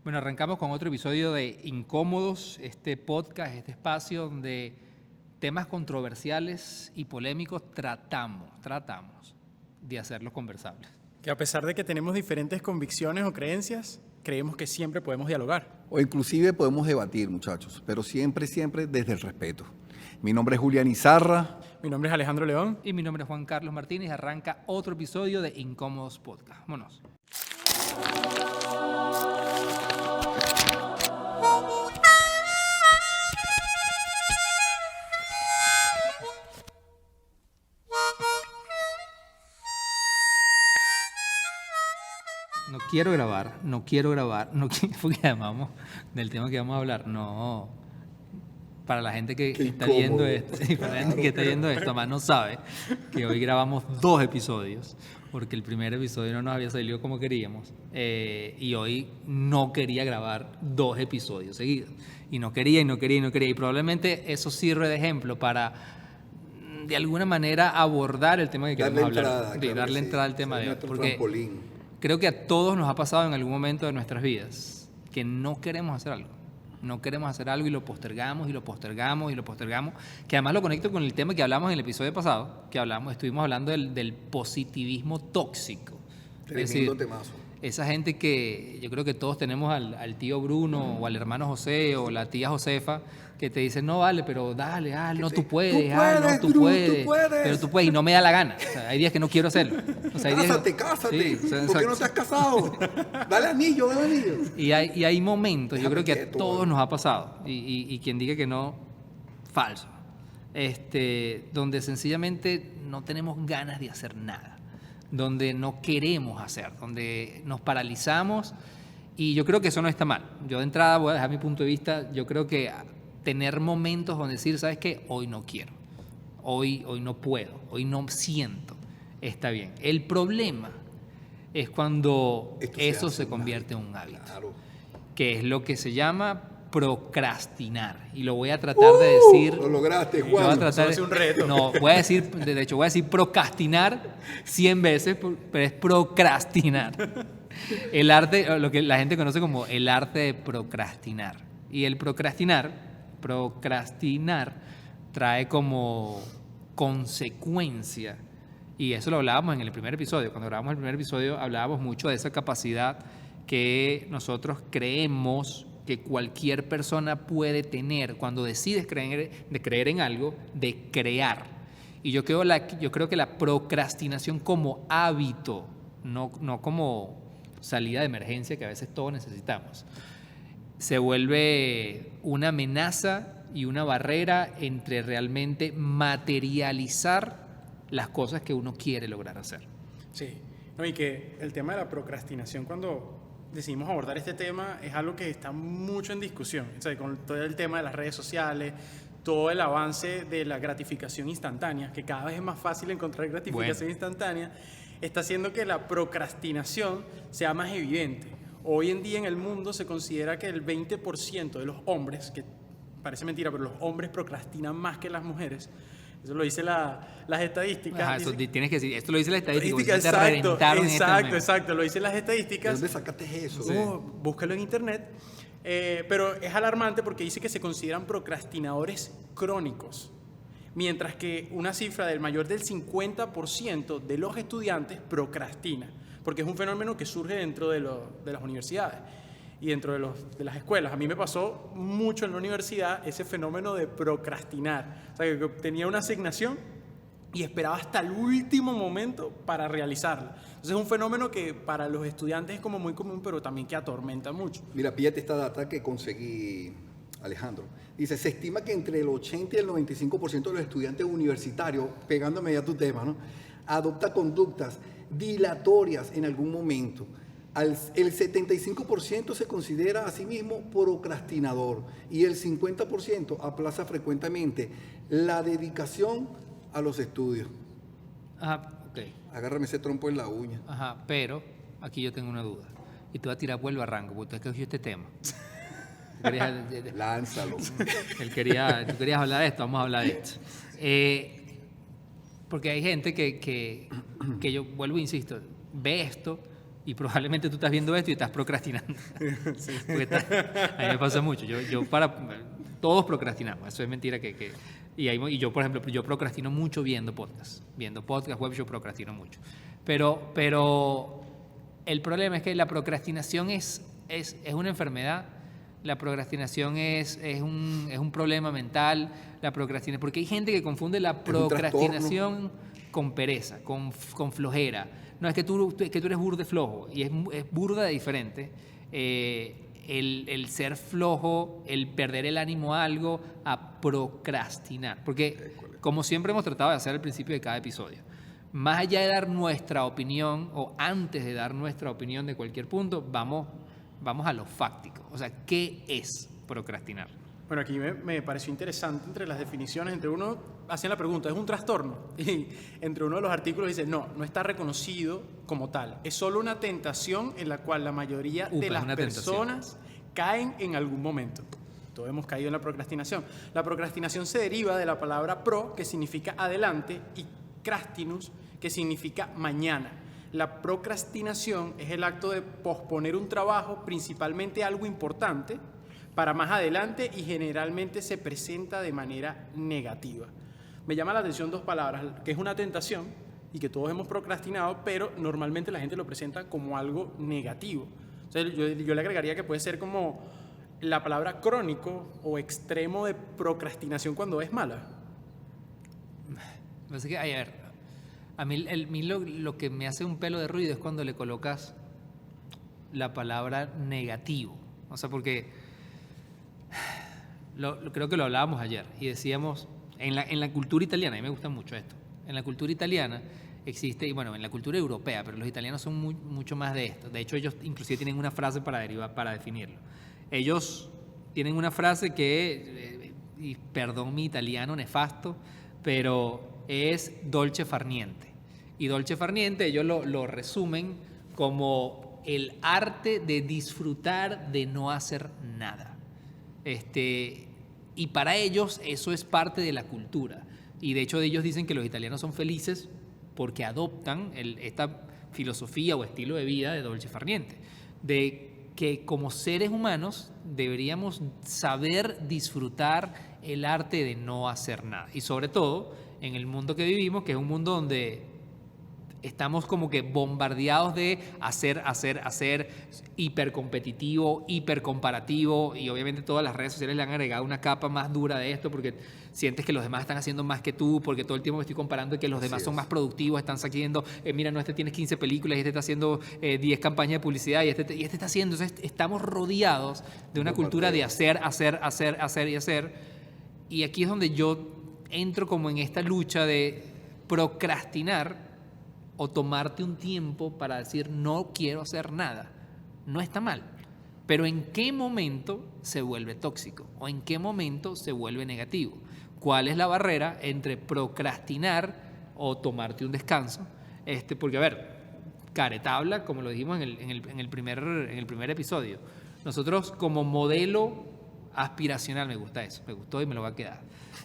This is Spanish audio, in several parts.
Bueno, arrancamos con otro episodio de Incómodos, este podcast, este espacio donde temas controversiales y polémicos tratamos de hacerlos conversables. Que a pesar de que tenemos diferentes convicciones o creencias, creemos que siempre podemos dialogar. O inclusive podemos debatir, muchachos, pero siempre desde el respeto. Mi nombre es Julián Izarra. Mi nombre es Alejandro León. Y mi nombre es Juan Carlos Martínez. Arranca otro episodio de Incómodos Podcast. Vámonos. No quiero grabar, porque llamamos del tema que vamos a hablar. No, para la gente que está viendo esto, para la gente que está viendo esto, además no sabe que hoy grabamos 2 episodios, porque el primer episodio no nos había salido como queríamos, y hoy no quería grabar 2 episodios seguidos, y no quería, y probablemente eso sirve de ejemplo para de alguna manera abordar el tema que queremos hablar, darle entrada al tema de hoy, porque trampolín. Creo que a todos nos ha pasado en algún momento de nuestras vidas que no queremos hacer algo. No queremos hacer algo y lo postergamos, que además lo conecto con el tema que hablamos en el episodio pasado, estuvimos hablando del positivismo tóxico. Tremendo temazo. Esa gente que yo creo que todos tenemos al tío Bruno o al hermano José o la tía Josefa que te dicen, no vale, pero dale, no, tú puedes, tú puedes, pero tú puedes y no me da la gana. O sea, hay días que no quiero hacerlo. O sea, Cásate. Sí, ¿por qué no te has casado? Dale anillo. Y hay momentos, yo creo que a todos nos ha pasado, y quien diga que no, falso, donde sencillamente no tenemos ganas de hacer nada, donde no queremos hacer, donde nos paralizamos, y yo creo que eso no está mal. Yo de entrada voy a dejar mi punto de vista. Yo creo que tener momentos donde decir, ¿sabes qué? Hoy no quiero, hoy no puedo, hoy no siento, está bien. El problema es cuando eso se convierte en un hábito, que es lo que se llama procrastinar. Y lo voy a tratar de decir... Lo lograste, Juan. Voy a tratar de un reto. No, voy a decir procrastinar 100 veces, pero es procrastinar. El arte, lo que la gente conoce como el arte de procrastinar. Y el procrastinar trae como consecuencia, y eso lo hablábamos en el primer episodio. Cuando grabamos el primer episodio hablábamos mucho de esa capacidad que nosotros creemos que cualquier persona puede tener cuando decides creer en algo, de crear. Y yo creo que la procrastinación como hábito, no como salida de emergencia que a veces todos necesitamos, se vuelve una amenaza y una barrera entre realmente materializar las cosas que uno quiere lograr hacer. Sí, y que el tema de la procrastinación, cuando decidimos abordar este tema, es algo que está mucho en discusión. O sea, con todo el tema de las redes sociales, todo el avance de la gratificación instantánea, que cada vez es más fácil encontrar gratificación instantánea, está haciendo que la procrastinación sea más evidente. Hoy en día en el mundo se considera que el 20% de los hombres, que parece mentira, pero los hombres procrastinan más que las mujeres. Eso lo dice las estadísticas. Eso tienes que decir, esto lo dice la estadística. Exacto, lo dicen las estadísticas. ¿De dónde sacaste eso? Búscalo en internet. Pero es alarmante porque dice que se consideran procrastinadores crónicos, mientras que una cifra del mayor del 50% de los estudiantes procrastina, porque es un fenómeno que surge dentro de las universidades y dentro de las escuelas. A mí me pasó mucho en la universidad ese fenómeno de procrastinar. O sea, que tenía una asignación y esperaba hasta el último momento para realizarla. Entonces es un fenómeno que para los estudiantes es como muy común, pero también que atormenta mucho. Mira, píllate esta data que conseguí, Alejandro. Dice, se estima que entre el 80 y el 95% de los estudiantes universitarios, pegándome ya a tu tema, ¿no?, adopta conductas dilatorias en algún momento. El 75% se considera a sí mismo procrastinador y el 50% aplaza frecuentemente la dedicación a los estudios. Ajá, ok. Agárrame ese trompo en la uña. Ajá, pero aquí yo tengo una duda. Y te voy a tirar por el barranco, porque usted escogió este tema. Lánzalo. Tú querías hablar de esto, vamos a hablar de esto. Porque hay gente que yo vuelvo e insisto, ve esto Y probablemente tú estás viendo esto y estás procrastinando. A mí me pasa mucho. Todos procrastinamos. Eso es mentira y yo, por ejemplo, yo procrastino mucho viendo podcasts. Viendo podcasts, web, yo procrastino mucho. Pero el problema es que la procrastinación es una enfermedad. La procrastinación es un problema mental. Porque hay gente que confunde la procrastinación con pereza, con flojera. No, es que tú eres burda de flojo, y es burda de diferente. El ser flojo, el perder el ánimo a algo, a procrastinar. Porque, como siempre hemos tratado de hacer al principio de cada episodio, más allá de dar nuestra opinión, o antes de dar nuestra opinión de cualquier punto, vamos a lo fáctico. O sea, ¿qué es procrastinar? Bueno, aquí me pareció interesante entre las definiciones. Entre uno hacían la pregunta, ¿es un trastorno? Y entre uno de los artículos dice, no está reconocido como tal. Es solo una tentación en la cual la mayoría de las personas caen en algún momento. Todos hemos caído en la procrastinación. La procrastinación se deriva de la palabra pro, que significa adelante, y crastinus, que significa mañana. La procrastinación es el acto de posponer un trabajo, principalmente algo importante, para más adelante, y generalmente se presenta de manera negativa. Me llama la atención dos palabras, que es una tentación y que todos hemos procrastinado, pero normalmente la gente lo presenta como algo negativo. O sea, yo le agregaría que puede ser como la palabra crónico o extremo de procrastinación cuando es mala. Así que, a ver, a mí lo que me hace un pelo de ruido es cuando le colocas la palabra negativo. O sea, porque creo que lo hablábamos ayer y decíamos, en la cultura italiana, a mí me gusta mucho esto, en la cultura italiana existe, y bueno, en la cultura europea, pero los italianos son mucho más de esto. De hecho, ellos inclusive tienen una frase para definirlo. Ellos tienen una frase que, y perdón mi italiano nefasto, pero es dolce far niente. Y dolce far niente ellos lo resumen como el arte de disfrutar de no hacer nada. Y para ellos eso es parte de la cultura. Y de hecho ellos dicen que los italianos son felices porque adoptan esta filosofía o estilo de vida de dolce far niente, de que como seres humanos deberíamos saber disfrutar el arte de no hacer nada. Y sobre todo en el mundo que vivimos, que es un mundo donde estamos como que bombardeados de hacer, hipercompetitivo, hipercomparativo, y obviamente todas las redes sociales le han agregado una capa más dura de esto porque sientes que los demás están haciendo más que tú, porque todo el tiempo me estoy comparando y que los demás son más productivos, están sacando, mira, no, este tiene 15 películas y este está haciendo 10 campañas de publicidad y este está haciendo. Entonces estamos rodeados de una cultura de hacer. Y aquí es donde yo entro como en esta lucha de procrastinar o tomarte un tiempo para decir no quiero hacer nada. No está mal, pero ¿en qué momento se vuelve tóxico? ¿O en qué momento se vuelve negativo? ¿Cuál es la barrera entre procrastinar o tomarte un descanso? Porque, a ver, caretabla, como lo dijimos en el primer episodio, nosotros como modelo aspiracional, me gusta eso, me gustó y me lo va a quedar.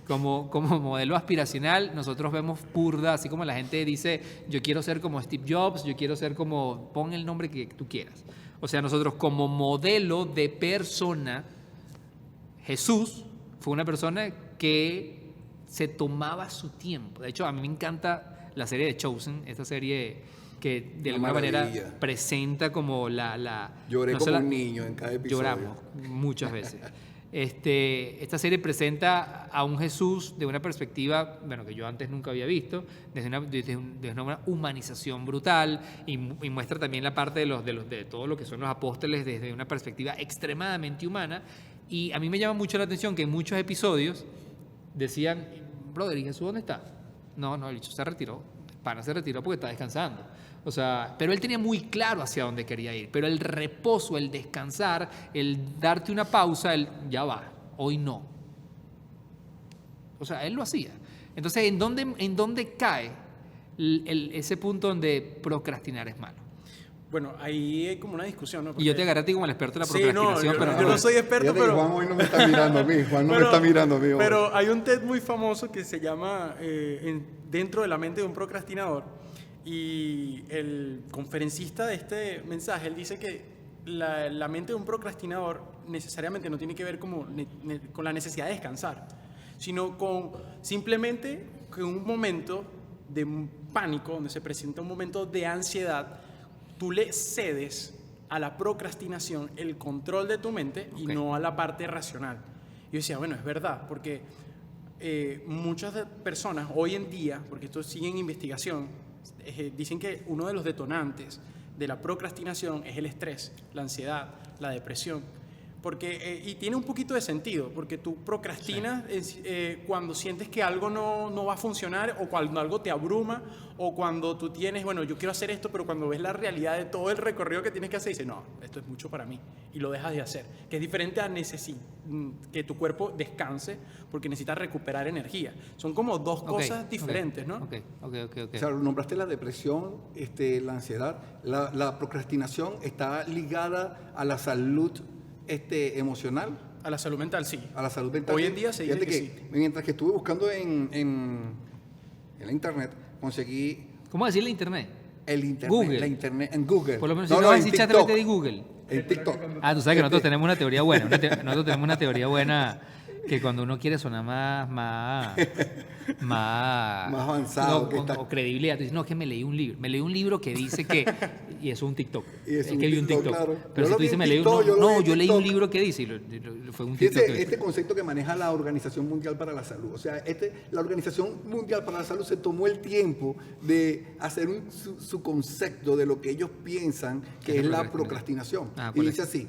Como modelo aspiracional, nosotros vemos burda, así como la gente dice, yo quiero ser como Steve Jobs, yo quiero ser como, pon el nombre que tú quieras. O sea, nosotros como modelo de persona, Jesús fue una persona que se tomaba su tiempo. De hecho, a mí me encanta la serie de Chosen, esta serie que de alguna manera presenta como Lloré como un niño en cada episodio. Lloramos muchas veces. Esta serie presenta a un Jesús de una perspectiva, bueno, que yo antes nunca había visto, desde una humanización brutal, y muestra también la parte de todo lo que son los apóstoles desde una perspectiva extremadamente humana. Y a mí me llama mucho la atención que en muchos episodios decían, brother, ¿y Jesús dónde está? No, el bicho se retiró. Pana se retiró porque está descansando. O sea, pero él tenía muy claro hacia dónde quería ir. Pero el reposo, el descansar, el darte una pausa, ya va, hoy no. O sea, él lo hacía. Entonces, ¿en dónde cae ese punto donde procrastinar es malo? Bueno, ahí hay como una discusión, ¿no? Porque... Y yo te agarré a ti como el experto de la procrastinación. Yo no soy experto, pero... Juan hoy no me está mirando a mí. Me está mirando a mí. Pero hay un TED muy famoso que se llama Dentro de la mente de un procrastinador. Y el conferencista de este mensaje, él dice que la mente de un procrastinador necesariamente no tiene que ver con la necesidad de descansar, sino con simplemente que un momento de pánico, donde se presenta un momento de ansiedad, tú le cedes a la procrastinación el control de tu mente y no a la parte racional. Yo decía, bueno, es verdad, porque muchas personas hoy en día, porque esto sigue en investigación, dicen que uno de los detonantes de la procrastinación es el estrés, la ansiedad, la depresión. Y tiene un poquito de sentido, porque tú procrastinas cuando sientes que algo no va a funcionar, o cuando algo te abruma, o cuando tú tienes, bueno, yo quiero hacer esto, pero cuando ves la realidad de todo el recorrido que tienes que hacer, dices, no, esto es mucho para mí, y lo dejas de hacer. Que es diferente a que tu cuerpo descanse, porque necesitas recuperar energía. Son como dos cosas diferentes, ¿no? O sea, nombraste la depresión, la ansiedad. La procrastinación está ligada a la salud emocional. A la salud mental, sí. A la salud mental. Hoy en día se dice que sí. Mientras que estuve buscando en la internet, conseguí... ¿Cómo decirle internet? El internet. Google. La internet en Google. Por lo menos si no vas a decir ChatGPT de Google. En TikTok. Tú sabes que nosotros tenemos una teoría buena. Nosotros tenemos una teoría buena que cuando uno quiere sonar más avanzado. O credibilidad, tú dices, no, es que me leí un libro. Me leí un libro que dice que... Y eso es un TikTok. Es que vi un TikTok. Claro. Pero si tú dices, yo leí un libro que dice, y fue un TikTok. Este concepto que maneja la Organización Mundial para la Salud. O sea, la Organización Mundial para la Salud se tomó el tiempo de hacer su concepto de lo que ellos piensan que es la procrastinación. Y dice así.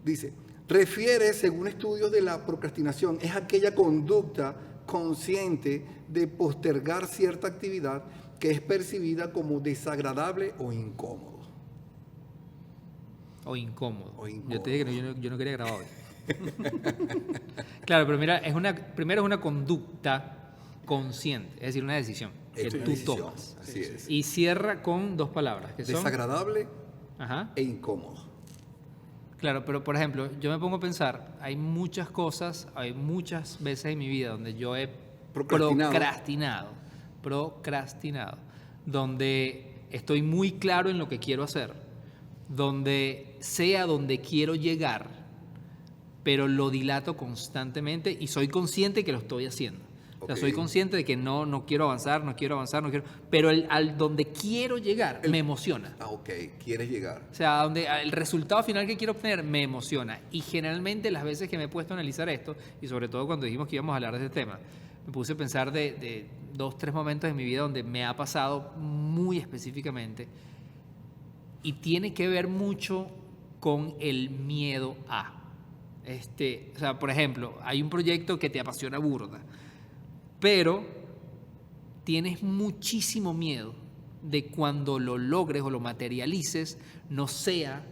Dice, refiere, según estudios de la procrastinación, es aquella conducta consciente de postergar cierta actividad que es percibida como desagradable o incómodo. O incómodo. Yo te dije que yo no quería grabar hoy. Claro, pero mira, primero es una conducta consciente, es decir, una decisión que tú tomas. Así es. Y cierra con dos palabras, que son... Desagradable e incómodo. Claro, pero por ejemplo, yo me pongo a pensar, hay muchas veces en mi vida donde yo he procrastinado, donde estoy muy claro en lo que quiero hacer, donde sé a dónde quiero llegar, pero lo dilato constantemente y soy consciente que lo estoy haciendo. O sea, soy consciente de que no quiero avanzar, pero al donde quiero llegar me emociona. Quieres llegar. O sea, el resultado final que quiero obtener me emociona. Y generalmente las veces que me he puesto a analizar esto, y sobre todo cuando dijimos que íbamos a hablar de este tema, me puse a pensar de 2-3 momentos en mi vida donde me ha pasado muy específicamente, y tiene que ver mucho con el miedo a. O sea, por ejemplo, hay un proyecto que te apasiona burda, pero tienes muchísimo miedo de cuando lo logres o lo materialices, no sea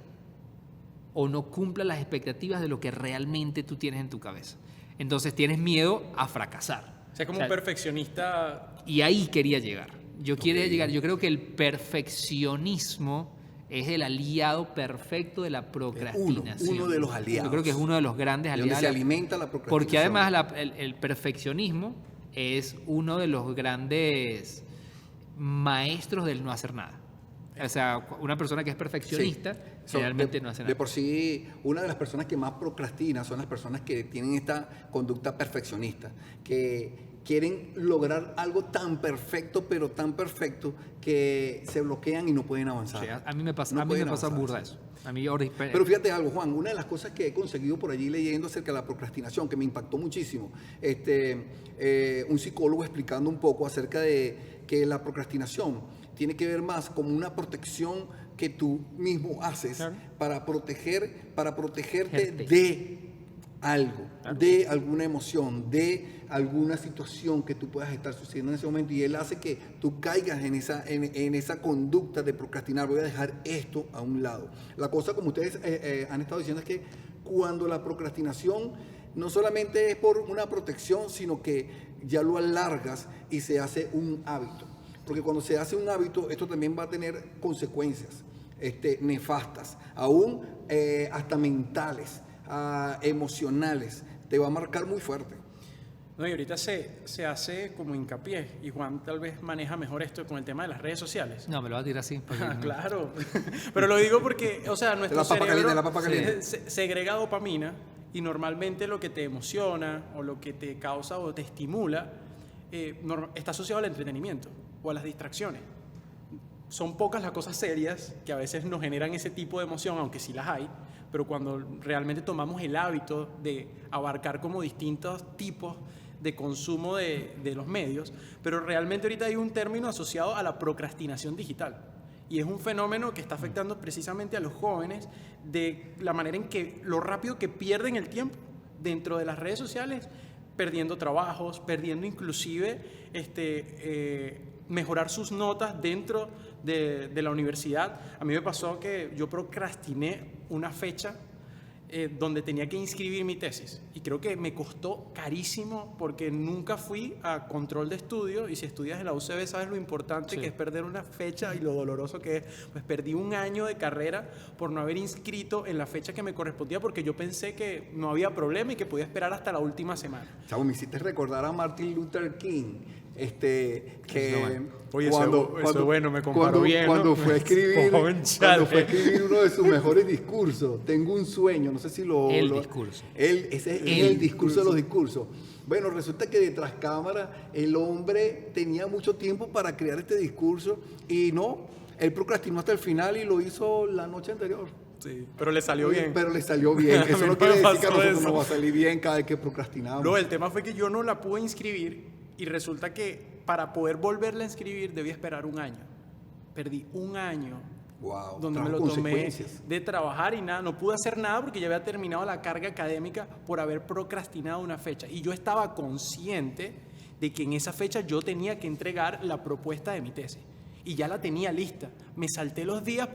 o no cumpla las expectativas de lo que realmente tú tienes en tu cabeza. Entonces tienes miedo a fracasar. O sea, como un perfeccionista. Y ahí quería llegar. Yo creo que el perfeccionismo es el aliado perfecto de la procrastinación. Uno de los aliados. Yo creo que es uno de los grandes aliados. Donde se alimenta la procrastinación. Porque además el perfeccionismo es uno de los grandes maestros del no hacer nada. O sea, una persona que es perfeccionista generalmente no hace nada. De por sí, una de las personas que más procrastina son las personas que tienen esta conducta perfeccionista, que quieren lograr algo tan perfecto, pero tan perfecto, que se bloquean y no pueden avanzar. Sí, a mí me pasa burda eso. Pero fíjate algo, Juan, una de las cosas que he conseguido por allí leyendo acerca de la procrastinación, que me impactó muchísimo, un psicólogo explicando un poco acerca de que la procrastinación tiene que ver más como una protección que tú mismo haces para protegerte de algo, de alguna emoción, de alguna situación que tú puedas estar sucediendo en ese momento, y él hace que tú caigas en esa conducta de procrastinar. Voy a dejar esto a un lado. La cosa, como ustedes han estado diciendo, es que cuando la procrastinación no solamente es por una protección, sino que ya lo alargas y se hace un hábito. Porque cuando se hace un hábito, esto también va a tener consecuencias nefastas, aún hasta mentales, emocionales. Te va a marcar muy fuerte. No, y ahorita se hace como hincapié, y Juan tal vez maneja mejor esto con el tema de las redes sociales. No, me lo va a tirar así. porque no- Claro, pero lo digo porque, o sea, nuestro La papa cerebro caliente, la papa caliente. segrega dopamina y normalmente lo que te emociona o lo que te causa o te estimula está asociado al entretenimiento o a las distracciones. Son pocas las cosas serias que a veces nos generan ese tipo de emoción, aunque sí las hay, pero cuando realmente tomamos el hábito de abarcar como distintos tipos de consumo de los medios, pero realmente ahorita hay un término asociado a la procrastinación digital. Y es un fenómeno que está afectando precisamente a los jóvenes de la manera en que lo rápido que pierden el tiempo dentro de las redes sociales, perdiendo trabajos, perdiendo inclusive mejorar sus notas dentro de la universidad. A mí me pasó que yo procrastiné una fecha donde tenía que inscribir mi tesis y creo que me costó carísimo porque nunca fui a control de estudio, y si estudias en la UCB sabes lo importante Sí. que es perder una fecha y lo doloroso que es. Pues perdí un año de carrera por no haber inscrito en la fecha que me correspondía porque yo pensé que no había problema y que podía esperar hasta la última semana. Chavo, me hiciste recordar a Martin Luther King, que Oye, eso es bueno, me comparó bien, ¿no? cuando fue a escribir, Cónchale. cuando fue a escribir uno de sus mejores discursos, tengo un sueño, no sé si El discurso. Ese es el discurso de los discursos. Bueno, resulta que detrás cámara el hombre tenía mucho tiempo para crear este discurso y no, él procrastinó hasta el final y lo hizo la noche anterior. Sí, pero le salió bien. Pero le salió bien. A mí Eso no me quiere decir que a pasó nosotros eso. nos va a salir bien cada vez que procrastinamos. No, el tema fue que yo no la pude inscribir y resulta que para poder volverla a inscribir debía esperar un año. Perdí un año Wow, donde me trajo lo tomé consecuencias. de trabajar y nada, no pude hacer nada porque ya había terminado la carga académica por haber procrastinado una fecha. Y yo estaba consciente de que en esa fecha yo tenía que entregar la propuesta de mi tesis. Y ya la tenía lista. Me salté los días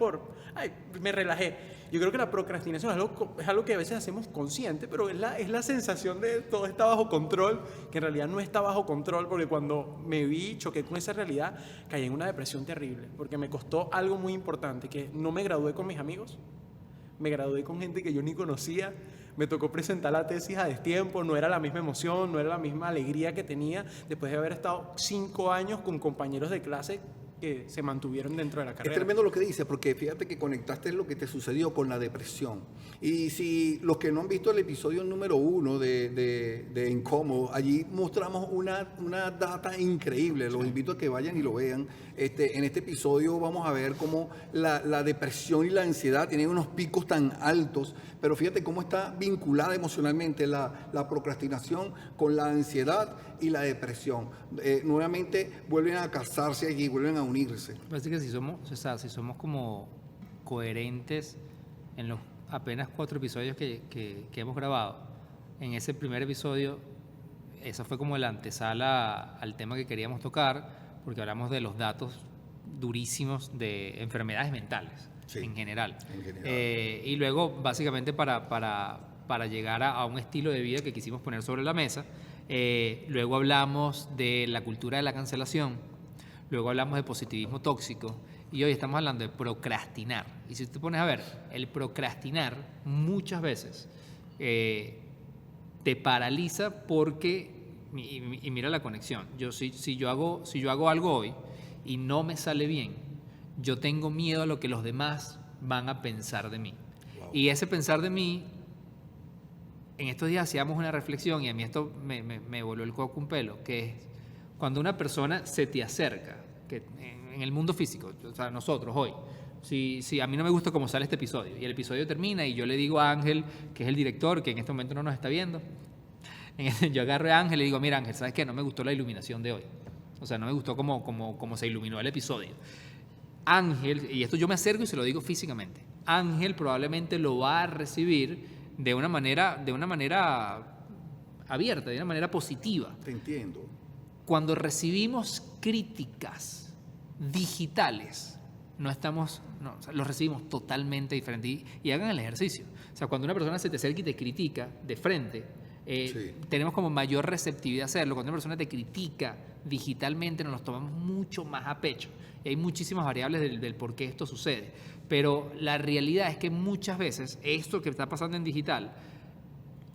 me relajé. Yo creo que la procrastinación es algo que a veces hacemos consciente, pero es la sensación de todo está bajo control, que en realidad no está bajo control, porque cuando me vi, choqué con esa realidad, caí en una depresión terrible, porque me costó algo muy importante, que no me gradué con mis amigos, me gradué con gente que yo ni conocía, me tocó presentar la tesis a destiempo, no era la misma emoción, no era la misma alegría que tenía después de haber estado 5 años con compañeros de clase que se mantuvieron dentro de la Es carrera. tremendo lo que dice, porque fíjate que conectaste lo que te sucedió con la depresión. Y si los que no han visto el episodio número 1 de Incómodo, allí mostramos una data increíble. Los invito a que vayan y lo vean. En este episodio vamos a ver cómo la depresión y la ansiedad tienen unos picos tan altos, pero fíjate cómo está vinculada emocionalmente la procrastinación con la ansiedad y la depresión. Nuevamente vuelven a casarse y vuelven a unirse. Parece que si somos como coherentes en los apenas 4 episodios que hemos grabado, en ese primer episodio, esa fue como la antesala al tema que queríamos tocar, porque hablamos de los datos durísimos de enfermedades mentales, Sí, en general. en general. Y luego, básicamente, para llegar a un estilo de vida que quisimos poner sobre la mesa, luego hablamos de la cultura de la cancelación, luego hablamos de positivismo tóxico y hoy estamos hablando de procrastinar. Y si te pones a ver, el procrastinar muchas veces te paraliza porque, y mira la conexión, si yo hago algo hoy y no me sale bien, yo tengo miedo a lo que los demás van a pensar de mí. Wow. Y ese pensar de mí, en estos días hacíamos una reflexión y a mí esto me volvió el coco un pelo, que es cuando una persona se te acerca, que en el mundo físico, o sea, nosotros hoy, si a mí no me gusta cómo sale este episodio y el episodio termina y yo le digo a Ángel, que es el director, que en este momento no nos está viendo, yo agarro a Ángel y le digo, mira Ángel, ¿sabes qué? No me gustó la iluminación de hoy. O sea, no me gustó cómo se iluminó el episodio. Ángel, y esto yo me acerco y se lo digo físicamente, Ángel probablemente lo va a recibir de una manera abierta, de una manera positiva. Te entiendo. Cuando recibimos críticas digitales, o sea, los recibimos totalmente diferente. Y hagan el ejercicio. O sea, cuando una persona se te acerca y te critica de frente, Sí. tenemos como mayor receptividad a hacerlo. Cuando una persona te critica digitalmente, nos los tomamos mucho más a pecho. Y hay muchísimas variables del por qué esto sucede. Pero la realidad es que muchas veces esto que está pasando en digital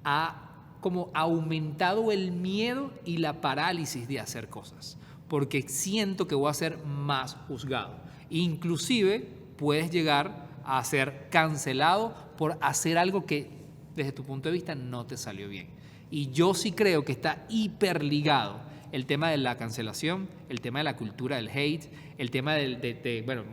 ha como aumentado el miedo y la parálisis de hacer cosas, porque siento que voy a ser más juzgado. Inclusive puedes llegar a ser cancelado por hacer algo que desde tu punto de vista no te salió bien. Y yo sí creo que está hiperligado el tema de la cancelación, el tema de la cultura del hate, el tema bueno,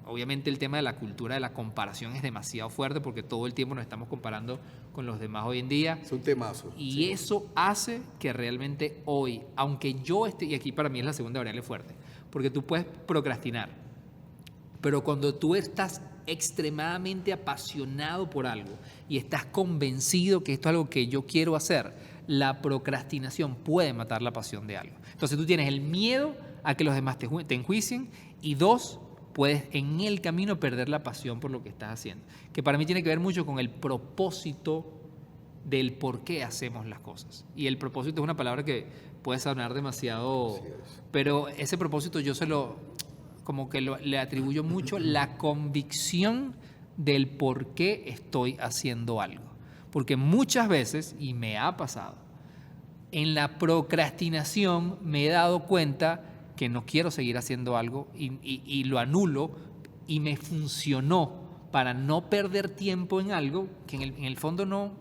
obviamente el tema de la cultura de la comparación es demasiado fuerte porque todo el tiempo nos estamos comparando con los demás hoy en día. Es un temazo. Y eso hace que realmente hoy, aunque yo esté, y aquí para mí es la segunda variable fuerte, porque tú puedes procrastinar, pero cuando tú estás extremadamente apasionado por algo y estás convencido que esto es algo que yo quiero hacer, la procrastinación puede matar la pasión de algo. Entonces tú tienes el miedo a que los demás te enjuicien y 2, puedes en el camino perder la pasión por lo que estás haciendo. Que para mí tiene que ver mucho con el propósito del por qué hacemos las cosas. Y el propósito es una palabra que puede sonar demasiado, pero ese propósito yo le atribuyo mucho la convicción del por qué estoy haciendo algo. Porque muchas veces, y me ha pasado, en la procrastinación me he dado cuenta que no quiero seguir haciendo algo y lo anulo y me funcionó para no perder tiempo en algo que en el fondo no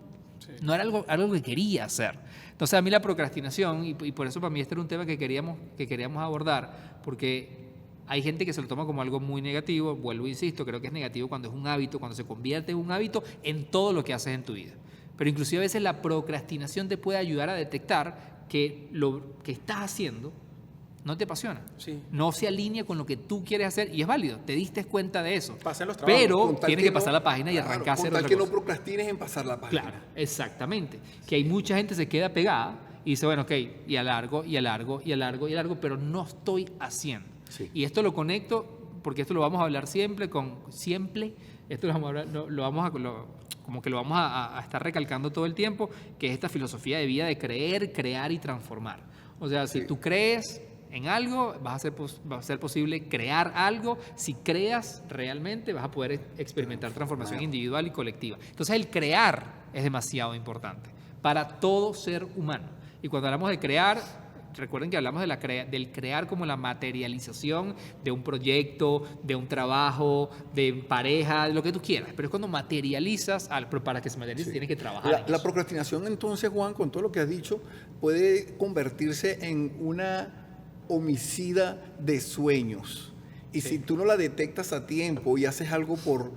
era algo que quería hacer. Entonces a mí la procrastinación, y por eso para mí este era un tema que queríamos abordar, porque hay gente que se lo toma como algo muy negativo, vuelvo e insisto, creo que es negativo cuando es un hábito, cuando se convierte en un hábito en todo lo que haces en tu vida. Pero inclusive a veces la procrastinación te puede ayudar a detectar que lo que estás haciendo no te apasiona, no se alinea con lo que tú quieres hacer y es válido, te diste cuenta de eso, pero tienes que pasar la página y arrancar a hacer otra cosa. Con tal que no procrastines en pasar la página. Claro, exactamente, que hay mucha gente que se queda pegada y dice, bueno, ok, y alargo, pero no estoy haciendo. Sí. Y esto lo conecto, porque esto lo vamos a hablar siempre, esto lo vamos a hablar, como que lo vamos a estar recalcando todo el tiempo, que es esta filosofía de vida de creer, crear y transformar. O sea, si tú crees en algo, va a ser posible crear algo. Si creas realmente, vas a poder experimentar transformación individual y colectiva. Entonces, el crear es demasiado importante para todo ser humano. Y cuando hablamos de crear, recuerden que hablamos del crear como la materialización de un proyecto, de un trabajo, de pareja, de lo que tú quieras. Pero es cuando materializas, pero para que se materialice tienes que trabajar. La procrastinación, entonces, Juan, con todo lo que has dicho, puede convertirse en una homicida de sueños. Y si tú no la detectas a tiempo y haces algo por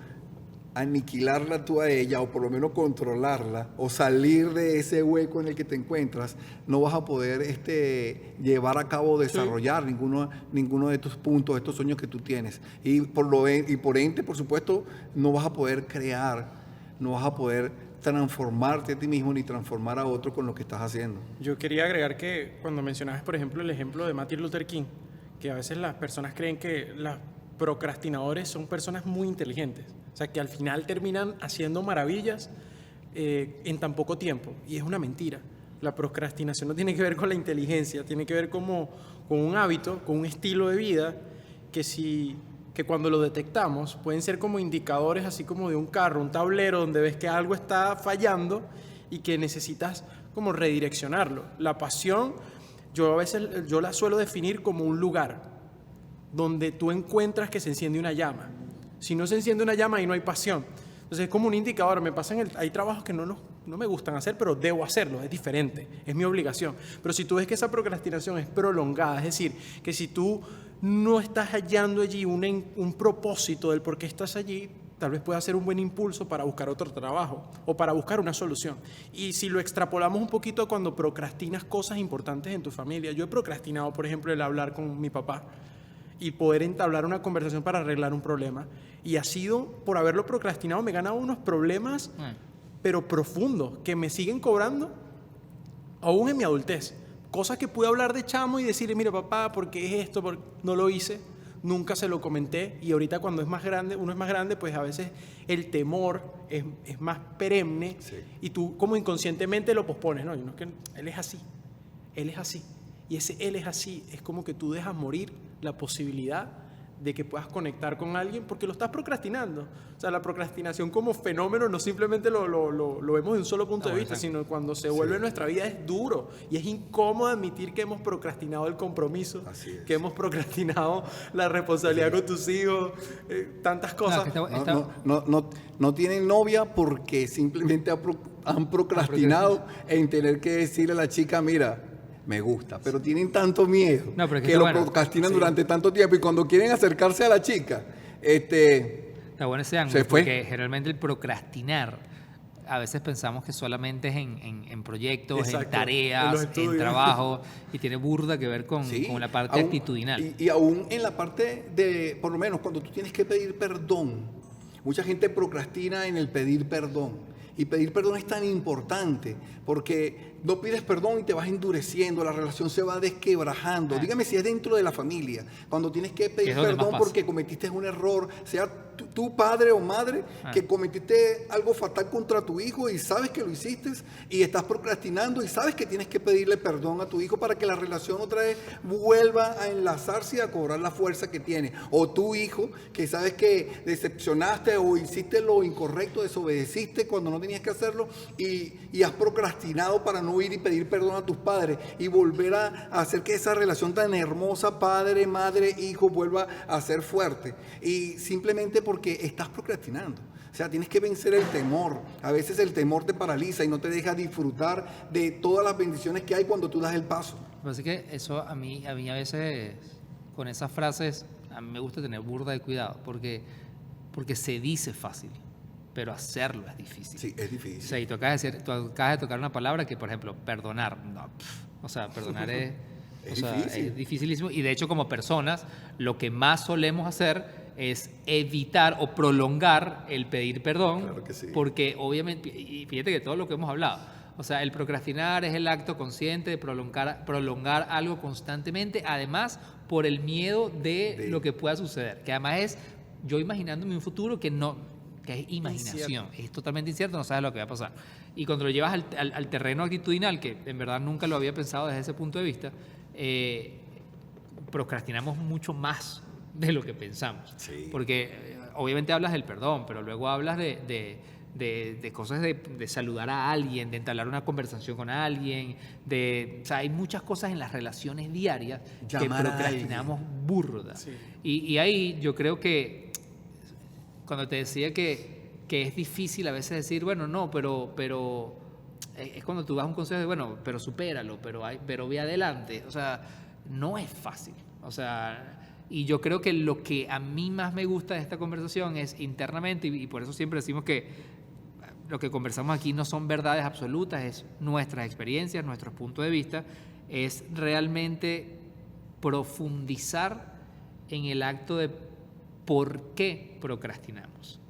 aniquilarla tú a ella, o por lo menos controlarla, o salir de ese hueco en el que te encuentras, no vas a poder llevar a cabo, desarrollar ninguno de estos puntos, de estos sueños que tú tienes. Y por ende, por supuesto, no vas a poder crear, no vas a poder transformarte a ti mismo ni transformar a otro con lo que estás haciendo. Yo quería agregar que cuando mencionabas, por ejemplo, el ejemplo de Martin Luther King, que a veces las personas creen que los procrastinadores son personas muy inteligentes, o sea, que al final terminan haciendo maravillas en tan poco tiempo, y es una mentira. La procrastinación no tiene que ver con la inteligencia, tiene que ver con un hábito, con un estilo de vida que cuando lo detectamos pueden ser como indicadores, así como de un carro, un tablero donde ves que algo está fallando y que necesitas como redireccionarlo. La pasión, yo la suelo definir como un lugar donde tú encuentras que se enciende una llama. Si no se enciende una llama, ahí no hay pasión. Entonces es como un indicador. Hay trabajos que no me gustan hacer, pero debo hacerlo, es diferente, es mi obligación. Pero si tú ves que esa procrastinación es prolongada, es decir, que si tú no estás hallando allí un propósito del por qué estás allí, tal vez pueda ser un buen impulso para buscar otro trabajo o para buscar una solución. Y si lo extrapolamos un poquito cuando procrastinas cosas importantes en tu familia, yo he procrastinado, por ejemplo, el hablar con mi papá y poder entablar una conversación para arreglar un problema. Y ha sido, por haberlo procrastinado, me he ganado unos problemas, pero profundos, que me siguen cobrando aún en mi adultez. Cosas que pude hablar de chamo y decirle, mira papá, ¿por qué es esto? No lo hice, nunca se lo comenté. Y ahorita cuando uno es más grande, pues a veces el temor es más perenne, y tú como inconscientemente lo pospones. No, es que él es así. Y ese él es así, es como que tú dejas morir la posibilidad de que puedas conectar con alguien porque lo estás procrastinando. O sea, la procrastinación como fenómeno no simplemente lo vemos de un solo punto de vista, sino cuando se vuelve en nuestra vida es duro y es incómodo admitir que hemos procrastinado el compromiso, que hemos procrastinado la responsabilidad con tus hijos, tantas cosas. No tienen novia porque simplemente han procrastinado en tener que decirle a la chica, mira, me gusta, pero tienen tanto miedo que lo procrastinan durante tanto tiempo, y cuando quieren acercarse a la chica, está bueno ese ángulo, porque generalmente el procrastinar, a veces pensamos que solamente es en proyectos, en tareas, en trabajo, y tiene burda que ver con la parte actitudinal. Y aún en la parte de, por lo menos cuando tú tienes que pedir perdón, mucha gente procrastina en el pedir perdón. Y pedir perdón es tan importante porque no pides perdón y te vas endureciendo, la relación se va desquebrajando. Dígame si es dentro de la familia, cuando tienes que pedir perdón porque cometiste un error, sea tu padre o madre, que cometiste algo fatal contra tu hijo y sabes que lo hiciste y estás procrastinando y sabes que tienes que pedirle perdón a tu hijo para que la relación otra vez vuelva a enlazarse y a cobrar la fuerza que tiene. O tu hijo, que sabes que decepcionaste o hiciste lo incorrecto, desobedeciste cuando no tenías que hacerlo y has procrastinado para no ir y pedir perdón a tus padres y volver a hacer que esa relación tan hermosa, padre, madre, hijo, vuelva a ser fuerte. Y simplemente porque estás procrastinando. O sea, tienes que vencer el temor. A veces el temor te paraliza y no te deja disfrutar de todas las bendiciones que hay cuando tú das el paso. Así que eso a mí a veces, con esas frases, a mí me gusta tener burda de cuidado, porque se dice fácil, pero hacerlo es difícil. Sí, es difícil. O sea, y tú acabas de tocar una palabra que, por ejemplo, perdonar. No, o sea, perdonar es dificilísimo. Y de hecho, como personas, lo que más solemos hacer es evitar o prolongar el pedir perdón. Claro que sí. Porque obviamente, y fíjate que todo lo que hemos hablado, o sea, el procrastinar es el acto consciente de prolongar algo constantemente, además por el miedo de lo que pueda suceder, que además es yo imaginándome un futuro que es imaginación, es totalmente incierto, no sabes lo que va a pasar. Y cuando lo llevas al terreno actitudinal, que en verdad nunca lo había pensado desde ese punto de vista, procrastinamos mucho más de lo que pensamos. Sí. Porque obviamente hablas del perdón, pero luego hablas de cosas de saludar a alguien, de entablar una conversación con alguien, o sea, hay muchas cosas en las relaciones diarias que procrastinamos burda. Sí. Y ahí yo creo que cuando te decía que es difícil a veces decir, bueno, no, pero es cuando tú das un consejo de, bueno, pero supéralo, pero ve adelante. O sea, no es fácil. O sea, y yo creo que lo que a mí más me gusta de esta conversación es internamente, y por eso siempre decimos que lo que conversamos aquí no son verdades absolutas, es nuestras experiencias, nuestros puntos de vista, es realmente profundizar en el acto de por qué procrastinamos.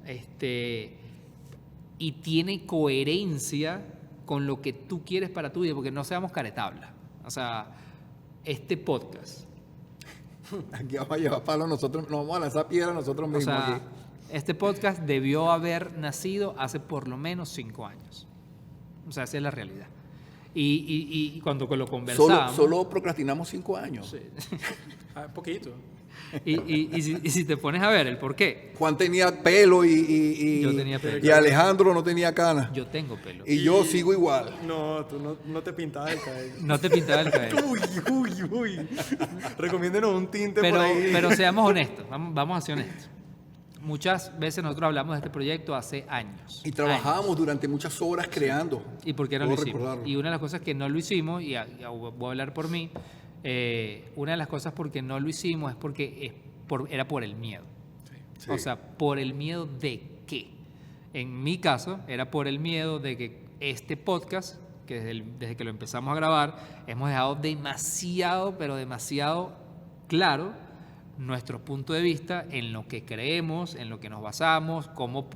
Y tiene coherencia con lo que tú quieres para tu vida, porque no seamos caretabla. O sea, este podcast. Aquí vamos a llevar palo nosotros, nos vamos a lanzar piedra nosotros mismos. O sea, aquí. Este podcast debió haber nacido hace por lo menos 5 años. O sea, esa es la realidad. Y cuando lo conversamos... Solo procrastinamos 5 años. Sí. Poquito. Y si te pones a ver el por qué. Juan tenía pelo Yo tenía pelo. Y Alejandro no tenía canas. Yo tengo pelo. Y yo sigo igual. No, tú no te pintabas el cabello. No te pintabas el cabello. Uy. Recomiéndenos un tinte por ahí. Pero seamos honestos, vamos a ser honestos. Muchas veces nosotros hablamos de este proyecto hace años. Y trabajábamos durante muchas horas creando. ¿Y por qué no lo hicimos? Y una de las cosas que no lo hicimos, y voy a hablar por mí, una de las cosas por qué no lo hicimos es porque era por el miedo. Sí. O sea, por el miedo de qué. En mi caso, era por el miedo de que este podcast, que desde que lo empezamos a grabar, hemos dejado demasiado, pero demasiado claro nuestro punto de vista en lo que creemos, en lo que nos basamos,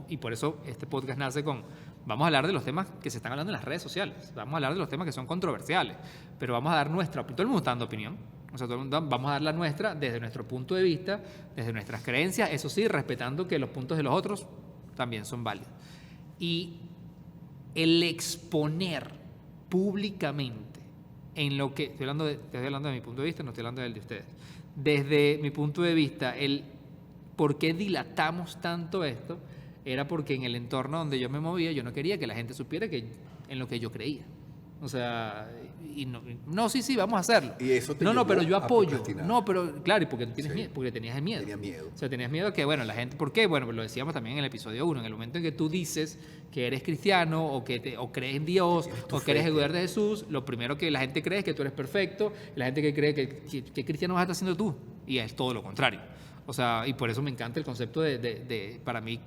y por eso este podcast nace vamos a hablar de los temas que se están hablando en las redes sociales, vamos a hablar de los temas que son controversiales, pero vamos a dar nuestra opinión. Todo el mundo está dando opinión, o sea, vamos a dar la nuestra desde nuestro punto de vista, desde nuestras creencias, eso sí, respetando que los puntos de los otros también son válidos. Y el exponer públicamente en lo que, estoy hablando de mi punto de vista, no estoy hablando del de ustedes, desde mi punto de vista, el ¿por qué dilatamos tanto esto? Era porque en el entorno donde yo me movía, yo no quería que la gente supiera en lo que yo creía. O sea, sí, vamos a hacerlo. Y eso te no, llevó pero yo a apoyo. procrastinar. No, pero claro, y porque tú tienes Sí. miedo, porque tenías miedo. Tenía miedo. O sea, tenías miedo que, bueno, la gente, ¿por qué? Bueno, pues lo decíamos también en el episodio 1, en el momento en que tú dices que eres cristiano o o crees en Dios o que eres fe. el poder de Jesús, lo primero que la gente cree es que tú eres perfecto, la gente que cree que cristiano vas a estar haciendo tú, y es todo lo contrario. O sea, y por eso me encanta el concepto para mí,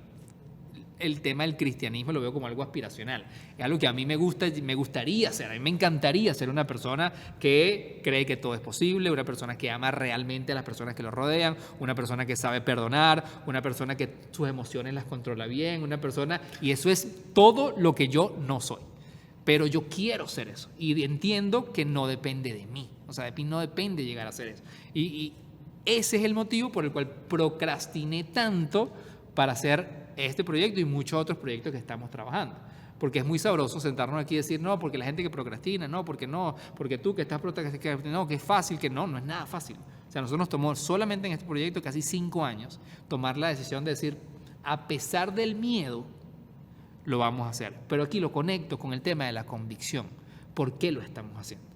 el tema del cristianismo lo veo como algo aspiracional. Es algo que a mí me gusta y me gustaría ser. A mí me encantaría ser una persona que cree que todo es posible, una persona que ama realmente a las personas que lo rodean, una persona que sabe perdonar, una persona que sus emociones las controla bien, una persona... Y eso es todo lo que yo no soy. Pero yo quiero ser eso. Y entiendo que no depende de mí. O sea, de mí no depende llegar a ser eso. Y ese es el motivo por el cual procrastiné tanto para hacer este proyecto y muchos otros proyectos que estamos trabajando. Porque es muy sabroso sentarnos aquí y decir, no, porque la gente que procrastina, no, porque tú que estás procrastinando, no, que es fácil, que no es nada fácil. O sea, nosotros nos tomó solamente en este proyecto casi 5 años tomar la decisión de decir, a pesar del miedo, lo vamos a hacer. Pero aquí lo conecto con el tema de la convicción. ¿Por qué lo estamos haciendo?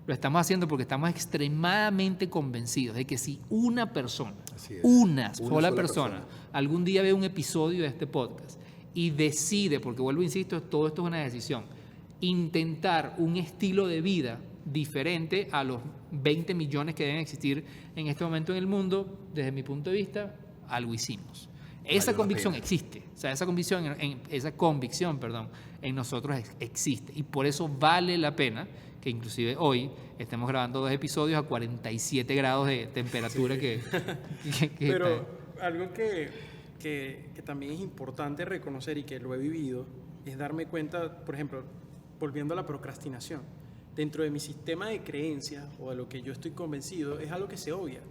Lo estamos haciendo porque estamos extremadamente convencidos de que si una persona, una sola persona, algún día ve un episodio de este podcast y decide, porque vuelvo, insisto, todo esto es una decisión, intentar un estilo de vida diferente a los 20 millones que deben existir en este momento en el mundo, desde mi punto de vista, algo hicimos. Esa convicción existe, o sea, esa convicción en nosotros existe, y por eso vale la pena que inclusive hoy estemos grabando 2 episodios a 47 grados de temperatura. Pero algo que también es importante reconocer y que lo he vivido es darme cuenta, por ejemplo, volviendo a la procrastinación, dentro de mi sistema de creencias o de lo que yo estoy convencido, es algo que se obvia.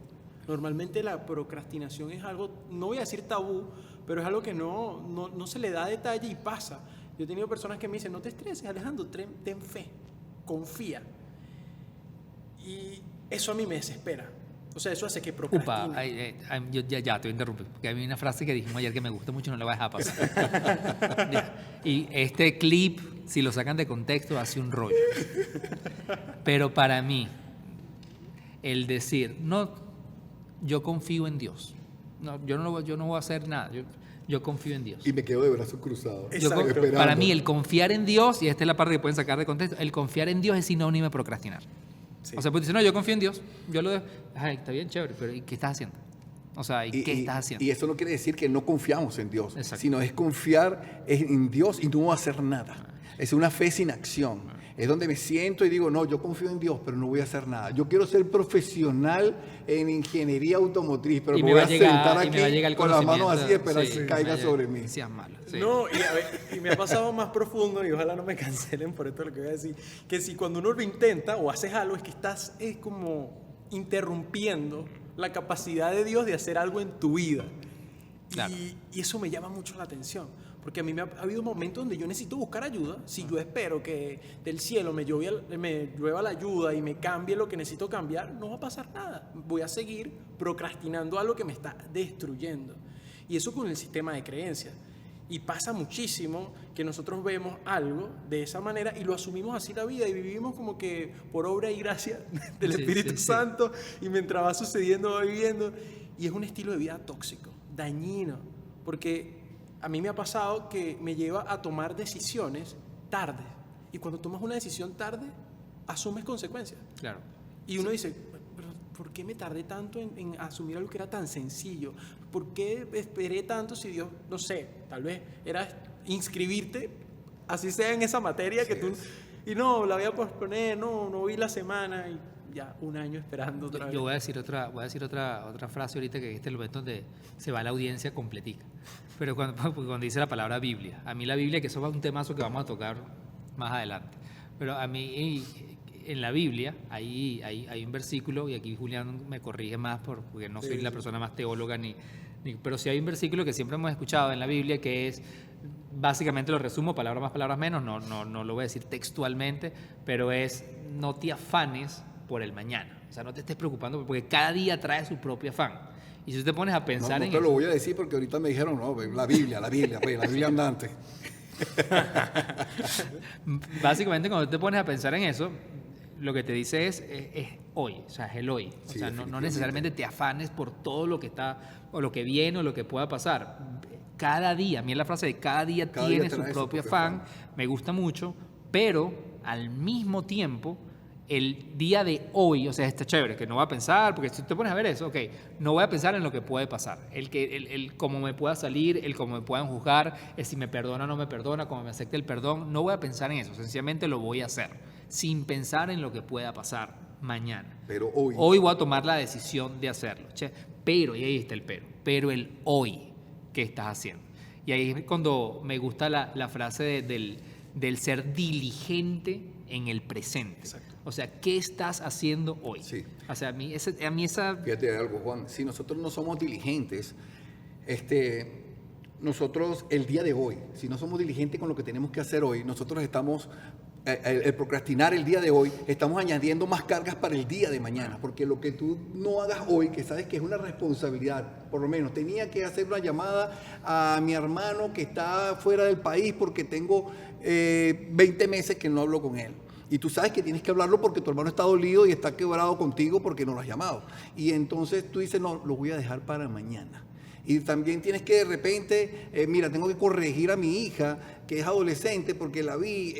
Normalmente la procrastinación es algo, no voy a decir tabú, pero es algo que no se le da detalle y pasa. Yo he tenido personas que me dicen, no te estreses, Alejandro, ten fe, confía. Y eso a mí me desespera. O sea, eso hace que procrastine. Yo ya te voy a interrumpir, porque hay una frase que dijimos ayer que me gusta mucho y no la voy a dejar pasar. Y este clip, si lo sacan de contexto, hace un rollo. Pero para mí, el decir, no, yo confío en Dios. No, yo no voy a hacer nada. Yo confío en Dios. Y me quedo de brazos cruzados. Para mí, el confiar en Dios, y esta es la parte que pueden sacar de contexto, el confiar en Dios es sinónimo de procrastinar. Sí. O sea, pues dice, no, yo confío en Dios. Yo lo dejo. Ay, está bien, chévere, pero ¿y qué estás haciendo? O sea, ¿qué estás haciendo? Y eso no quiere decir que no confiamos en Dios, exacto, sino es confiar en Dios y no hacer nada. Es una fe sin acción. Es donde me siento y digo, no, yo confío en Dios, pero no voy a hacer nada. Yo quiero ser profesional en ingeniería automotriz, pero me voy a sentar aquí con las manos así y esperar que caiga sobre mí. Seas malo. Sí. No, y me ha pasado más profundo, y ojalá no me cancelen por esto lo que voy a decir, que si cuando uno lo intenta o haces algo, es que estás como interrumpiendo la capacidad de Dios de hacer algo en tu vida. Claro. Y eso me llama mucho la atención. Porque a mí me ha habido momentos donde yo necesito buscar ayuda. Si yo espero que del cielo me llueva la ayuda y me cambie lo que necesito cambiar, no va a pasar nada. Voy a seguir procrastinando algo que me está destruyendo. Y eso con el sistema de creencias. Y pasa muchísimo que nosotros vemos algo de esa manera y lo asumimos así la vida y vivimos como que por obra y gracia del Espíritu Santo, y mientras va sucediendo va viviendo. Y es un estilo de vida tóxico, dañino, porque a mí me ha pasado que me lleva a tomar decisiones tarde. Y cuando tomas una decisión tarde, asumes consecuencias. Claro. Y uno dice, ¿pero por qué me tardé tanto en asumir algo que era tan sencillo? ¿Por qué esperé tanto si Dios, no sé, tal vez era inscribirte, así sea en esa materia que tú... Y no, la voy a posponer, no vi la semana y ya 1 año esperando otra vez. Yo voy a decir otra frase ahorita, que este es el momento donde se va la audiencia completica. Pero cuando dice la palabra Biblia, a mí la Biblia, que eso es un temazo que vamos a tocar más adelante, pero a mí en la Biblia hay un versículo, y aquí Julián me corrige más porque no soy la persona más teóloga, pero sí hay un versículo que siempre hemos escuchado en la Biblia, que es, básicamente lo resumo, palabras más, palabras menos, no lo voy a decir textualmente, pero es, no te afanes por el mañana. O sea, no te estés preocupando porque cada día trae su propio afán. Y si tú te pones a pensar No en te eso, lo voy a decir porque ahorita me dijeron, no, la Biblia, pues, la Biblia andante. básicamente cuando te pones a pensar en eso, lo que te dice es hoy, o sea, es el hoy. O Sí, sea, no definitivamente. necesariamente te afanes por todo lo que está, o lo que viene, o lo que pueda pasar. Cada día, a mí la frase de cada día Cada día tiene su trae su propio propio afán, afán. me gusta mucho, pero al mismo tiempo, el día de hoy, o sea, está chévere, que no voy a pensar, porque si te pones a ver eso, ok, no voy a pensar en lo que puede pasar, el cómo me pueda salir, el cómo me puedan juzgar, el si me perdona o no me perdona, cómo me acepte el perdón, no voy a pensar en eso, sencillamente lo voy a hacer, sin pensar en lo que pueda pasar mañana. Pero hoy, Hoy voy a tomar la decisión de hacerlo, che, pero, y ahí está el pero el hoy que estás haciendo. Y ahí es cuando me gusta la frase del ser diligente en el presente. Exacto. O sea, ¿qué estás haciendo hoy? Sí. O sea, a mí esa... fíjate algo, Juan, si nosotros no somos diligentes, nosotros el día de hoy, si no somos diligentes con lo que tenemos que hacer hoy, nosotros estamos, el procrastinar el día de hoy, estamos añadiendo más cargas para el día de mañana, porque lo que tú no hagas hoy, que sabes que es una responsabilidad, por lo menos tenía que hacer una llamada a mi hermano que está fuera del país porque tengo 20 meses que no hablo con él. Y tú sabes que tienes que hablarlo porque tu hermano está dolido y está quebrado contigo porque no lo has llamado. Y entonces tú dices, no, lo voy a dejar para mañana. Y también tienes que de repente, mira, tengo que corregir a mi hija, que es adolescente, porque la vi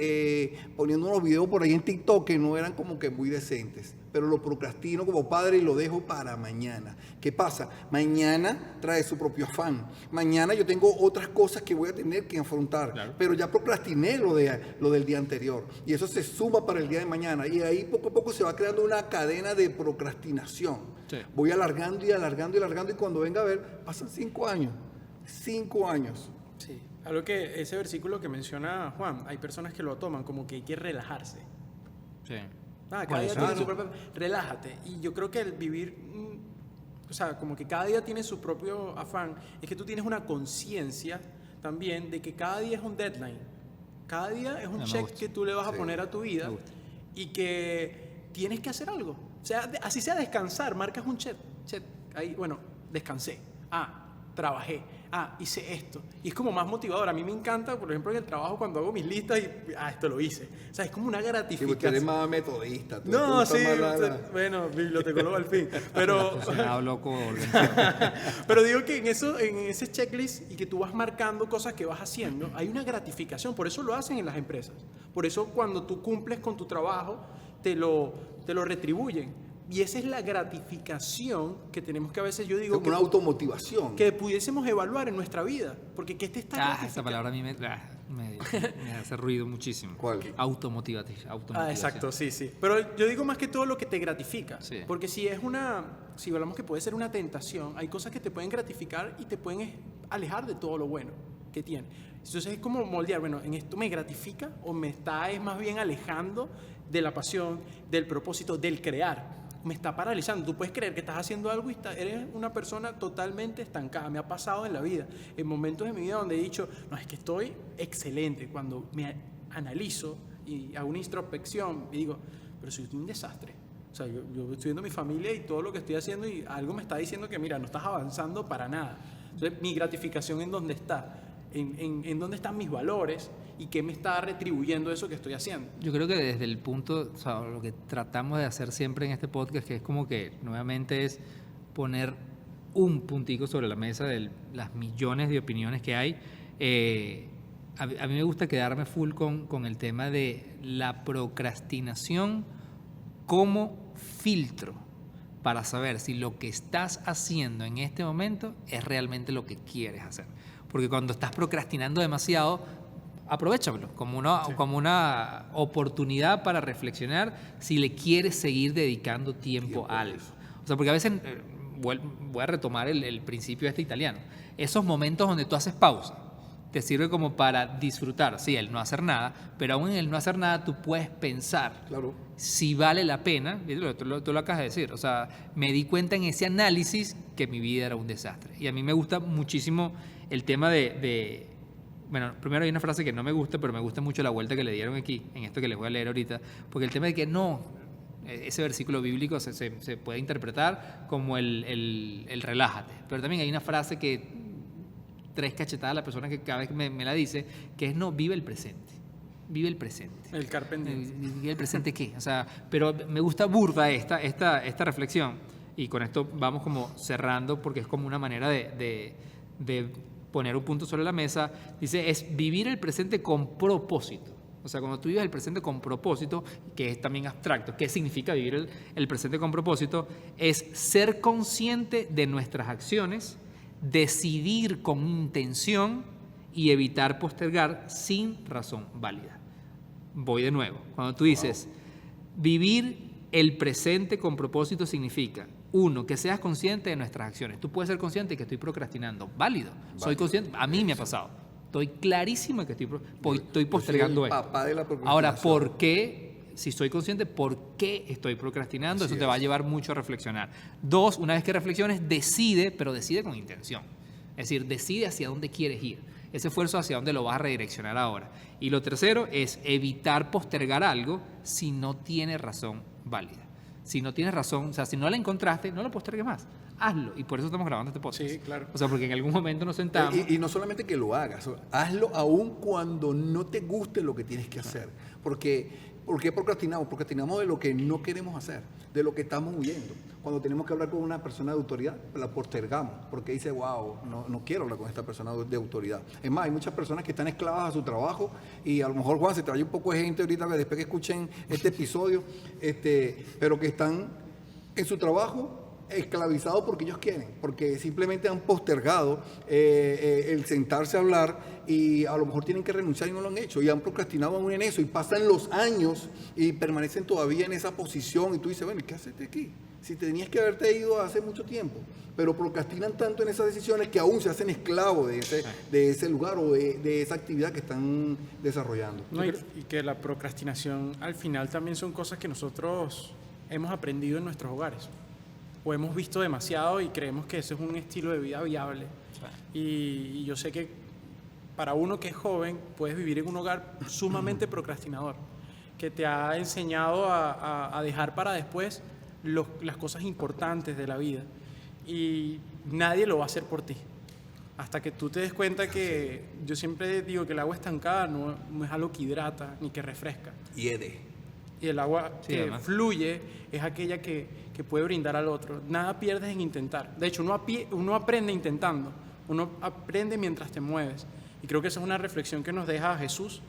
poniendo unos videos por ahí en TikTok que no eran como que muy decentes. Pero lo procrastino como padre y lo dejo para mañana. ¿Qué pasa? Mañana trae su propio afán. Mañana yo tengo otras cosas que voy a tener que afrontar. Claro. Pero ya procrastiné lo del día anterior. Y eso se suma para el día de mañana. Y ahí poco a poco se va creando una cadena de procrastinación. Sí. Voy alargando y alargando y alargando. Y cuando venga a ver, pasan 5 años. 5 años. Sí. Algo que ese versículo que menciona Juan, hay personas que lo toman como que hay que relajarse. Sí. Cada Bueno, día eso- tiene su propio... Relájate. Y yo creo que el vivir, o sea, como que cada día tiene su propio afán, es que tú tienes una conciencia también de que cada día es un deadline. Cada día es un Me check gusta. que tú le vas a Sí, poner a tu vida me gusta. y que tienes que hacer algo. O sea, así sea descansar, marcas un check. Ahí, bueno, descansé. Trabajé. Hice esto. Y es como más motivador. A mí me encanta, por ejemplo, en el trabajo cuando hago mis listas y, esto lo hice. O sea, es como una Sí, porque tú eres gratificación. más metodista. Tú No, te sí, gusta más bueno, bibliotecólogo al fin. Pero, Funcionado loco organizado. pero digo que en ese checklist y que tú vas marcando cosas que vas haciendo, hay una gratificación. Por eso lo hacen en las empresas. Por eso cuando tú cumples con tu trabajo, te lo retribuyen. Y esa es la gratificación que tenemos que a veces, yo digo, como una automotivación. que pudiésemos evaluar en nuestra vida. Porque ¿qué te está Esa gratificando? palabra a mí me hace ruido muchísimo. ¿Cuál? Automotivación. Exacto, sí. Pero yo digo más que todo lo que te gratifica. Sí. Porque si hablamos que puede ser una tentación, hay cosas que te pueden gratificar y te pueden alejar de todo lo bueno que tiene. Entonces es como moldear, bueno, ¿en esto me gratifica o me está más bien alejando de la pasión, del propósito, del crear? Me está paralizando. Tú puedes creer que estás haciendo algo y eres una persona totalmente estancada. Me ha pasado en la vida, en momentos de mi vida donde he dicho, no, es que estoy excelente. Cuando me analizo y hago una introspección y digo, pero soy un desastre. O sea, yo estoy viendo mi familia y todo lo que estoy haciendo y algo me está diciendo que, mira, no estás avanzando para nada. Entonces, mi gratificación en dónde está, en dónde están mis valores y qué me está retribuyendo eso que estoy haciendo. Yo creo que desde el punto, o sea, lo que tratamos de hacer siempre en este podcast, que es como que nuevamente es poner un puntico sobre la mesa de las millones de opiniones que hay. A mí me gusta quedarme full con el tema de la procrastinación como filtro para saber si lo que estás haciendo en este momento es realmente lo que quieres hacer. Porque cuando estás procrastinando demasiado, aprovéchamelo como una oportunidad para reflexionar si le quieres seguir dedicando tiempo a algo. O sea, porque a veces, voy a retomar el principio italiano, esos momentos donde tú haces pausa, te sirve como para disfrutar, sí, el no hacer nada, pero aún en el no hacer nada tú puedes pensar Claro. si vale la pena, tú lo acabas de decir, o sea, me di cuenta en ese análisis que mi vida era un desastre. Y a mí me gusta muchísimo el tema bueno, primero hay una frase que no me gusta, pero me gusta mucho la vuelta que le dieron aquí, en esto que les voy a leer ahorita, porque el tema de que no, ese versículo bíblico se puede interpretar como el relájate. Pero también hay una frase que 3 cachetadas a la persona que cada vez me la dice, que es no, vive el presente. Vive el presente. El carpenter. ¿Vive el presente qué? O sea, pero me gusta burda esta reflexión, y con esto vamos como cerrando porque es como una manera de poner un punto sobre la mesa. Dice, es vivir el presente con propósito. O sea, cuando tú vives el presente con propósito, que es también abstracto, ¿qué significa vivir el presente con propósito? Es ser consciente de nuestras acciones, decidir con intención y evitar postergar sin razón válida. Voy de nuevo. Cuando tú dices, vivir el presente con propósito significa, 1, que seas consciente de nuestras acciones. Tú puedes ser consciente de que estoy procrastinando. Válido. Soy consciente. A mí me ha pasado. Estoy clarísimo que estoy postergando esto. Papá de la procrastinación. Ahora, ¿por qué? Si soy consciente, ¿por qué estoy procrastinando? Eso te va a llevar mucho a reflexionar. 2, una vez que reflexiones, decide, pero decide con intención. Es decir, decide hacia dónde quieres ir. Ese esfuerzo hacia dónde lo vas a redireccionar ahora. Y lo tercero es evitar postergar algo si no tiene razón válida. Si no tienes razón, o sea, si no la encontraste, no lo postergues más. Hazlo. Y por eso estamos grabando este podcast. Sí, claro. O sea, porque en algún momento nos sentamos. Y no solamente que lo hagas, hazlo aún cuando no te guste lo que tienes que hacer. ¿Por qué procrastinamos? Procrastinamos de lo que no queremos hacer, de lo que estamos huyendo. Cuando tenemos que hablar con una persona de autoridad, la postergamos, porque dice, wow, no quiero hablar con esta persona de autoridad. Es más, hay muchas personas que están esclavas a su trabajo, y a lo mejor, Juan, se trae un poco de gente ahorita, después que escuchen este episodio, pero que están en su trabajo esclavizados porque ellos quieren, porque simplemente han postergado el sentarse a hablar, y a lo mejor tienen que renunciar y no lo han hecho, y han procrastinado aún en eso, y pasan los años y permanecen todavía en esa posición, y tú dices, bueno, ¿y qué haces aquí? Si tenías que haberte ido hace mucho tiempo, pero procrastinan tanto en esas decisiones que aún se hacen esclavos de ese lugar o de esa actividad que están desarrollando. No, y que la procrastinación al final también son cosas que nosotros hemos aprendido en nuestros hogares, o hemos visto demasiado y creemos que ese es un estilo de vida viable. Y yo sé que para uno que es joven puedes vivir en un hogar sumamente procrastinador, que te ha enseñado a dejar para después las cosas importantes de la vida, y nadie lo va a hacer por ti hasta que tú te des cuenta que, yo siempre digo que el agua estancada no es algo que hidrata ni que refresca, y el agua que además fluye es aquella que puede brindar al otro. Nada pierdes en intentar. De hecho, uno aprende intentando, uno aprende mientras te mueves, y creo que esa es una reflexión que nos deja Jesús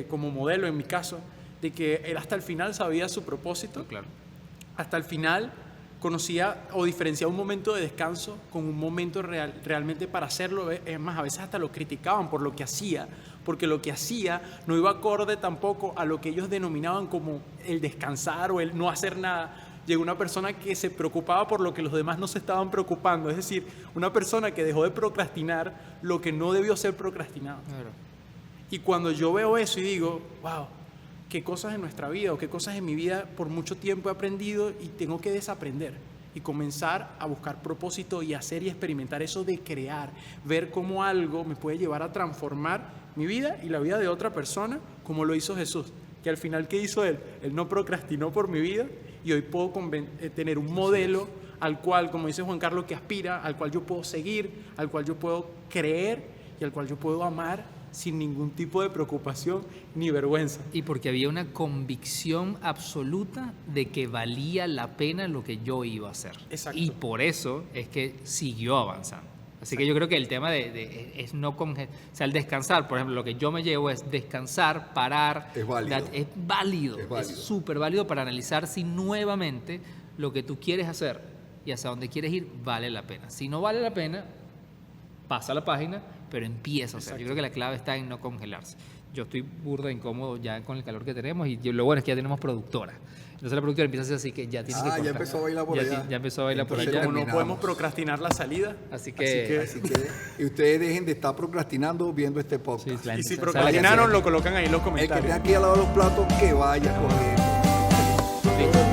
como modelo, en mi caso, de que él hasta el final sabía su propósito. Claro. Hasta el final conocía o diferenciaba un momento de descanso con un momento realmente para hacerlo. Es más, a veces hasta lo criticaban por lo que hacía, porque lo que hacía no iba acorde tampoco a lo que ellos denominaban como el descansar o el no hacer nada. Llegó una persona que se preocupaba por lo que los demás no se estaban preocupando, es decir, una persona que dejó de procrastinar lo que no debió ser procrastinado. Claro. Y cuando yo veo eso y digo, wow, qué cosas en nuestra vida o qué cosas en mi vida por mucho tiempo he aprendido y tengo que desaprender y comenzar a buscar propósito y hacer y experimentar eso de crear, ver cómo algo me puede llevar a transformar mi vida y la vida de otra persona, como lo hizo Jesús, que al final, ¿qué hizo él? Él no procrastinó por mi vida, y hoy puedo tener un modelo al cual, como dice Juan Carlos, que aspira, al cual yo puedo seguir, al cual yo puedo creer y al cual yo puedo amar sin ningún tipo de preocupación ni vergüenza. Y porque había una convicción absoluta de que valía la pena lo que yo iba a hacer. Exacto. Y por eso es que siguió avanzando. Así que yo creo que el tema es no o sea, el descansar, por ejemplo, lo que yo me llevo es descansar, parar. Es válido. Es válido. Es válido. Es súper válido para analizar si nuevamente lo que tú quieres hacer y hacia dónde quieres ir vale la pena. Si no vale la pena, pasa la página, pero empieza a hacer. Yo creo que la clave está en no congelarse. Yo estoy burda incómodo ya con el calor que tenemos, y lo bueno es que ya tenemos productora. Entonces la productora empieza a hacer así que ya tiene que cortar. Ya empezó a bailar por allá. Ya empezó a bailar por Entonces, allá. Como no podemos procrastinar la salida, Así que Y ustedes dejen de estar procrastinando viendo este sí, podcast. y si sale procrastinaron, que- lo colocan ahí en los El que comentarios. esté aquí al lado de los platos, que vaya corriendo. Sí.